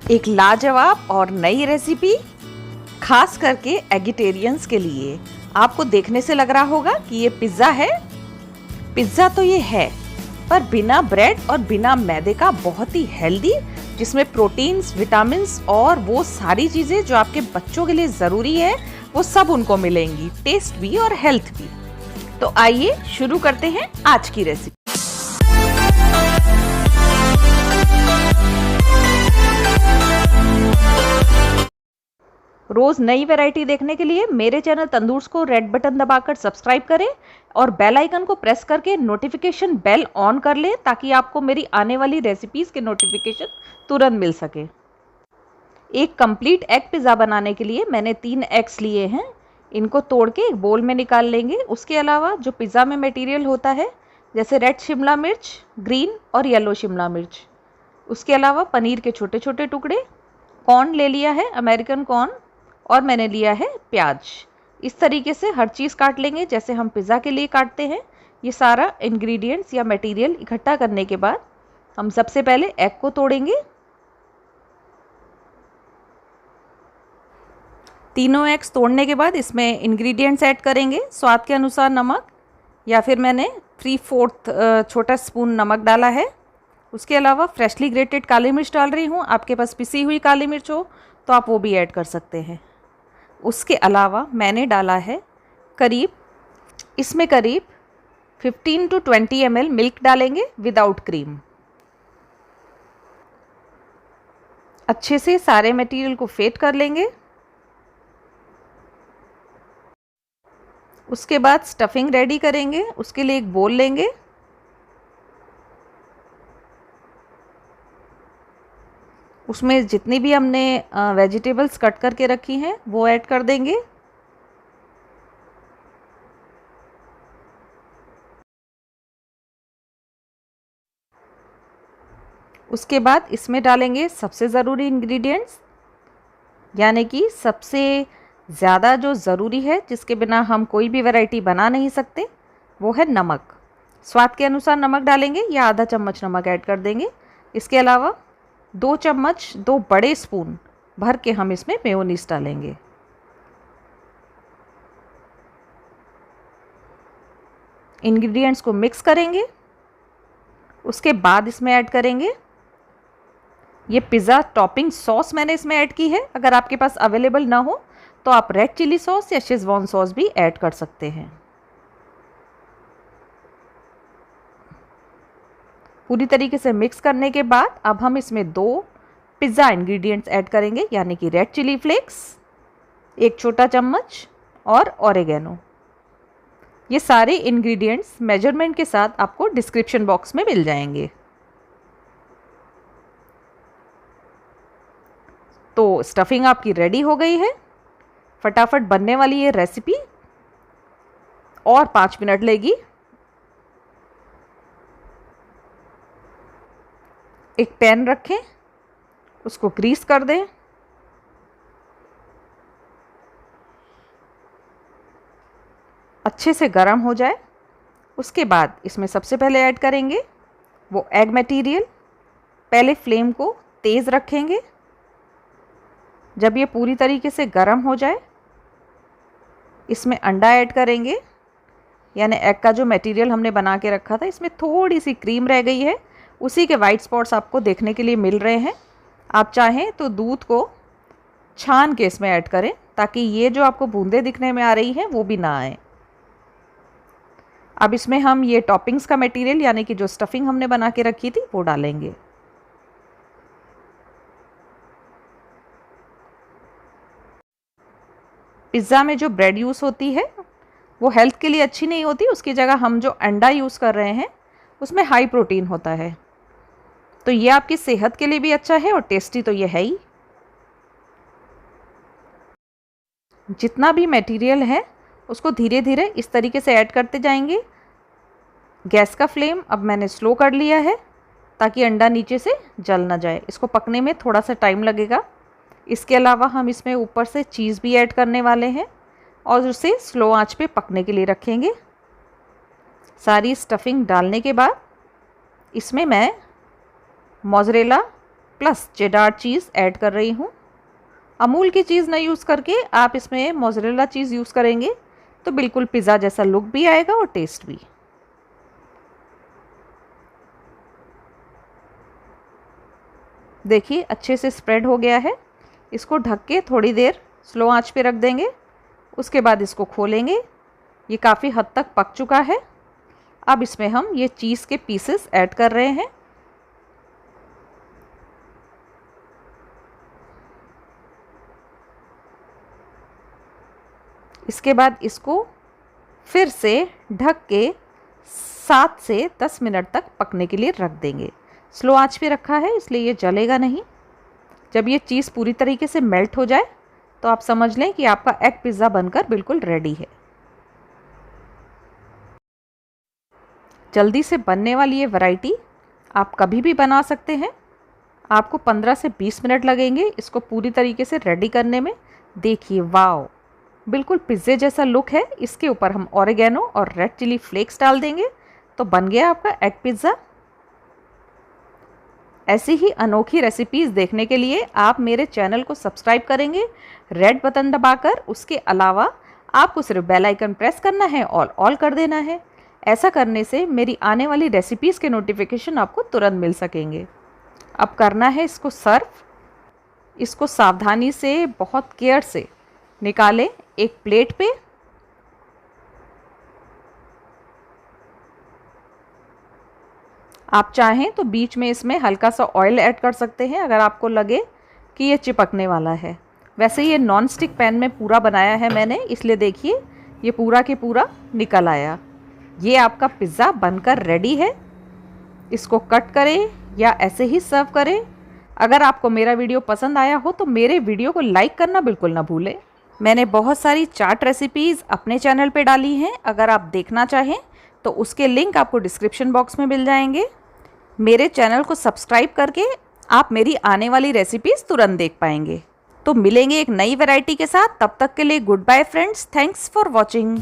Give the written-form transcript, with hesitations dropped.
एक लाजवाब और नई रेसिपी, खास करके एगिटेरियंस के लिए। आपको देखने से लग रहा होगा कि ये पिज़्ज़ा है। पिज़्ज़ा तो ये है, पर बिना ब्रेड और बिना मैदे का, बहुत ही हेल्दी, जिसमें प्रोटीन्स, विटामिन्स और वो सारी चीज़ें जो आपके बच्चों के लिए ज़रूरी है, वो सब उनको मिलेंगी, टेस्ट भी और हेल्थ भी। तो आइए शुरू करते हैं आज की रेसिपी। रोज नई वैरायटी देखने के लिए मेरे चैनल तंदूर्स को रेड बटन दबाकर सब्सक्राइब करें और बेल आइकन को प्रेस करके नोटिफिकेशन बेल ऑन कर लें, ताकि आपको मेरी आने वाली रेसिपीज के नोटिफिकेशन तुरंत मिल सके। एक कंप्लीट एग पिज़्ज़ा बनाने के लिए मैंने 3 एग्स लिए हैं। इनको तोड़ के एक बोल में निकाल लेंगे। उसके अलावा जो पिज़्ज़ा में मटेरियल होता है, जैसे रेड शिमला मिर्च, ग्रीन और येलो शिमला मिर्च, उसके अलावा पनीर के छोटे छोटे टुकड़े, कॉर्न ले लिया है, अमेरिकन कॉर्न, और मैंने लिया है प्याज। इस तरीके से हर चीज़ काट लेंगे जैसे हम पिज़्ज़ा के लिए काटते हैं। ये सारा इंग्रेडिएंट्स या मटेरियल इकट्ठा करने के बाद हम सबसे पहले एग को तोड़ेंगे। तीनों एग्स तोड़ने के बाद इसमें इंग्रेडिएंट्स ऐड करेंगे। स्वाद के अनुसार नमक, या फिर मैंने 3/4 छोटा स्पून नमक डाला है। उसके अलावा फ्रेशली ग्रेटेड काली मिर्च डाल रही हूँ। आपके पास पिसी हुई काली मिर्च हो तो आप वो भी ऐड कर सकते हैं। उसके अलावा मैंने डाला है इसमें करीब 15 to 20 ml मिल्क डालेंगे विदाउट क्रीम। अच्छे से सारे मटेरियल को फेंट कर लेंगे। उसके बाद स्टफिंग रेडी करेंगे। उसके लिए एक बोल लेंगे। उसमें जितनी भी हमने वेजिटेबल्स कट करके रखी हैं वो ऐड कर देंगे। उसके बाद इसमें डालेंगे सबसे ज़रूरी इंग्रेडिएंट्स, यानी कि सबसे ज़्यादा जो ज़रूरी है, जिसके बिना हम कोई भी वैरायटी बना नहीं सकते, वो है नमक। स्वाद के अनुसार नमक डालेंगे या आधा चम्मच नमक ऐड कर देंगे। इसके अलावा 2 बड़े स्पून भर के हम इसमें मेयोनीज डालेंगे। इंग्रेडिएंट्स को मिक्स करेंगे। उसके बाद इसमें ऐड करेंगे ये पिज़्ज़ा टॉपिंग सॉस। मैंने इसमें ऐड की है। अगर आपके पास अवेलेबल ना हो तो आप रेड चिली सॉस या शेज़वान सॉस भी ऐड कर सकते हैं। पूरी तरीके से मिक्स करने के बाद अब हम इसमें 2 पिज़्ज़ा इंग्रेडिएंट्स ऐड करेंगे, यानी कि रेड चिली फ्लेक्स 1 छोटा चम्मच और ऑरिगेनो। ये सारे इंग्रेडिएंट्स मेजरमेंट के साथ आपको डिस्क्रिप्शन बॉक्स में मिल जाएंगे। तो स्टफिंग आपकी रेडी हो गई है। फटाफट बनने वाली ये रेसिपी और 5 मिनट लेगी। एक पैन रखें, उसको ग्रीस कर दें। अच्छे से गर्म हो जाए, उसके बाद इसमें सबसे पहले ऐड करेंगे वो एग मटेरियल। पहले फ्लेम को तेज़ रखेंगे। जब ये पूरी तरीके से गर्म हो जाए, इसमें अंडा ऐड करेंगे, यानी एग का जो मटेरियल हमने बना के रखा था, इसमें थोड़ी सी क्रीम रह गई है, उसी के वाइट स्पॉट्स आपको देखने के लिए मिल रहे हैं। आप चाहें तो दूध को छान के इसमें ऐड करें, ताकि ये जो आपको बूंदें दिखने में आ रही हैं वो भी ना आए। अब इसमें हम ये टॉपिंग्स का मटेरियल, यानी कि जो स्टफिंग हमने बना के रखी थी, वो डालेंगे। पिज़्ज़ा में जो ब्रेड यूज़ होती है वो हेल्थ के लिए अच्छी नहीं होती। उसकी जगह हम जो अंडा यूज़ कर रहे हैं उसमें हाई प्रोटीन होता है, तो ये आपकी सेहत के लिए भी अच्छा है और टेस्टी तो ये है ही। जितना भी मटेरियल है उसको धीरे धीरे इस तरीके से ऐड करते जाएंगे। गैस का फ्लेम अब मैंने स्लो कर लिया है, ताकि अंडा नीचे से जल ना जाए। इसको पकने में थोड़ा सा टाइम लगेगा। इसके अलावा हम इसमें ऊपर से चीज़ भी ऐड करने वाले हैं और उसे स्लो आंच पे पकने के लिए रखेंगे। सारी स्टफिंग डालने के बाद इसमें मैं मोज़रेला प्लस चेडार चीज़ ऐड कर रही हूँ। अमूल की चीज़ नहीं यूज़ करके आप इसमें मोज़रेला चीज़ यूज़ करेंगे तो बिल्कुल पिज़्ज़ा जैसा लुक भी आएगा और टेस्ट भी। देखिए अच्छे से स्प्रेड हो गया है। इसको ढक के थोड़ी देर स्लो आंच पे रख देंगे। उसके बाद इसको खोलेंगे। ये काफ़ी हद तक पक चुका है। अब इसमें हम ये चीज़ के पीसेस ऐड कर रहे हैं। इसके बाद इसको फिर से ढक के 7 से 10 मिनट तक पकने के लिए रख देंगे। स्लो आंच पे रखा है इसलिए ये जलेगा नहीं। जब ये चीज़ पूरी तरीके से मेल्ट हो जाए तो आप समझ लें कि आपका एग पिज़्ज़ा बनकर बिल्कुल रेडी है। जल्दी से बनने वाली ये वैरायटी आप कभी भी बना सकते हैं। आपको 15 से 20 मिनट लगेंगे इसको पूरी तरीके से रेडी करने में। देखिए वाओ, बिल्कुल पिज़्ज़े जैसा लुक है। इसके ऊपर हम ऑरिगेनो और रेड चिली फ्लेक्स डाल देंगे तो बन गया आपका एग पिज़्ज़ा। ऐसी ही अनोखी रेसिपीज़ देखने के लिए आप मेरे चैनल को सब्सक्राइब करेंगे रेड बटन दबाकर। उसके अलावा आपको सिर्फ बेल आइकन प्रेस करना है और ऑल कर देना है। ऐसा करने से मेरी आने वाली रेसिपीज़ के नोटिफिकेशन आपको तुरंत मिल सकेंगे। अब करना है इसको सर्व। इसको सावधानी से बहुत केयर से निकालें एक प्लेट पे। आप चाहें तो बीच में इसमें हल्का सा ऑयल ऐड कर सकते हैं अगर आपको लगे कि ये चिपकने वाला है। वैसे ये नॉन स्टिक पैन में पूरा बनाया है मैंने, इसलिए देखिए ये पूरा के पूरा निकल आया। ये आपका पिज़्ज़ा बनकर रेडी है। इसको कट करें या ऐसे ही सर्व करें। अगर आपको मेरा वीडियो पसंद आया हो तो मेरे वीडियो को लाइक करना बिल्कुल ना भूलें। मैंने बहुत सारी चाट रेसिपीज़ अपने चैनल पे डाली हैं। अगर आप देखना चाहें तो उसके लिंक आपको डिस्क्रिप्शन बॉक्स में मिल जाएंगे। मेरे चैनल को सब्सक्राइब करके आप मेरी आने वाली रेसिपीज़ तुरंत देख पाएंगे। तो मिलेंगे एक नई वैरायटी के साथ। तब तक के लिए goodbye friends. Thanks for watching.